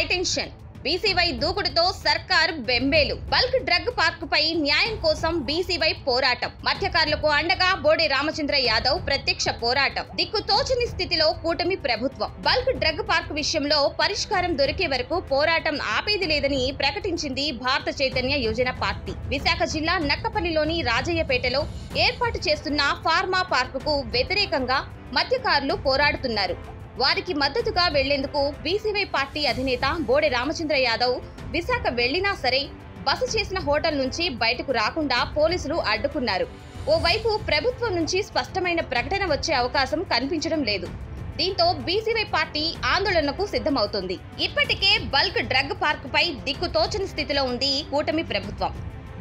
high tension BCY దూకుడుతో సర్కార్ బెంబేలు bulk drug park పై న్యాయం కోసం బీసీవై పోరాటం మత్స్యకారులకు అండగా బోడే రామచంద్ర యాదవ్ ప్రత్యక్ష పోరాటం దిక్కు తోచని స్థితిలో కూటమి ప్రభుత్వం బల్క్ డ్రగ్ పార్క్ విషయంలో పరిష్కారం దొరికే వరకు పోరాటం ఆపేది లేదని ప్రకటించింది భారత చైతన్య యోజన పార్టీ విశాఖ జిల్లా నక్కపల్లిలోని రాజయ్యపేటలో ఏర్పాటు చేస్తున్న ఫార్మా పార్కుకు వ్యతిరేకంగా మత్స్యకారులు పోరాడుతున్నారు వారికి మద్దతుగా వెళ్లేందుకు బీసీవై పార్టీ అధినేత బోడే రామచంద్ర యాదవ్ విశాఖ వెళ్లినా సరే బస చేసిన హోటల్ నుంచి బయటకు రాకుండా పోలీసులు అడ్డుకున్నారు ఓవైపు ప్రభుత్వం నుంచి స్పష్టమైన ప్రకటన వచ్చే అవకాశం కనిపించడం లేదు దీంతో బీసీవై పార్టీ ఆందోళనకు సిద్ధమవుతుంది ఇప్పటికే బల్క్ డ్రగ్ పార్క్ పై దిక్కు తోచని స్థితిలో ఉంది కూటమి ప్రభుత్వం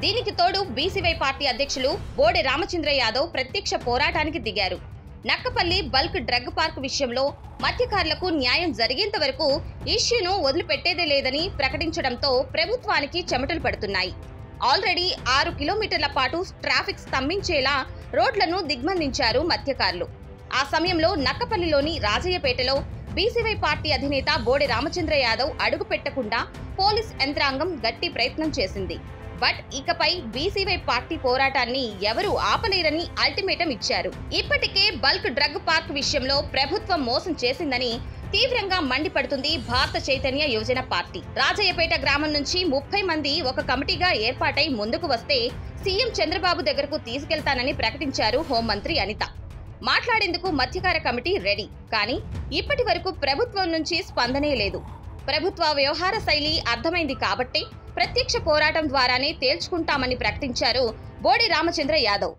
దీనికి తోడు బీసీవై పార్టీ అధ్యక్షులు బోడే రామచంద్ర యాదవ్ ప్రత్యక్ష పోరాటానికి దిగారు నక్కపల్లి బల్క్ డ్రగ్ పార్క్ విషయంలో మత్స్యకారులకు న్యాయం జరిగేంత వరకు ఇష్యూను వదిలిపెట్టేదే లేదని ప్రకటించడంతో ప్రభుత్వానికి చెమటలు పడుతున్నాయి ఆల్రెడీ 6 కిలోమీటర్ల పాటు ట్రాఫిక్ స్తంభించేలా రోడ్లను దిగ్బంధించారు మత్స్యకారులు ఆ సమయంలో నక్కపల్లిలోని రాజయ్యపేటలో బీసీవై పార్టీ అధినేత బోడే రామచంద్ర యాదవ్ అడుగు పెట్టకుండా పోలీస్ యంత్రాంగం గట్టి ప్రయత్నం చేసింది బట్ ఇకపై బీసీవై పార్టీ పోరాటాన్ని ఎవరూ ఆపలేరని అల్టిమేటం ఇచ్చారు ఇప్పటికే బల్క్ డ్రగ్ పార్క్ విషయంలో ప్రభుత్వం మోసం చేసిందని తీవ్రంగా మండిపడుతుంది భారత చైతన్య యోజన పార్టీ రాజయ్యపేట గ్రామం నుంచి 30 మంది ఒక కమిటీగా ఏర్పాటై ముందుకు వస్తే సీఎం చంద్రబాబు దగ్గరకు తీసుకెళ్తానని ప్రకటించారు హోంమంత్రి అనిత మాట్లాడేందుకు మత్స్యకార కమిటీ రెడీ కానీ ఇప్పటి వరకు ప్రభుత్వం నుంచి స్పందనే లేదు ప్రభుత్వ వ్యవహార శైలి అర్థమైంది కాబట్టి ప్రత్యక్ష పోరాటం ద్వారానే తేల్చుకుంటామని ప్రకటించారు బోడే రామచంద్ర యాదవ్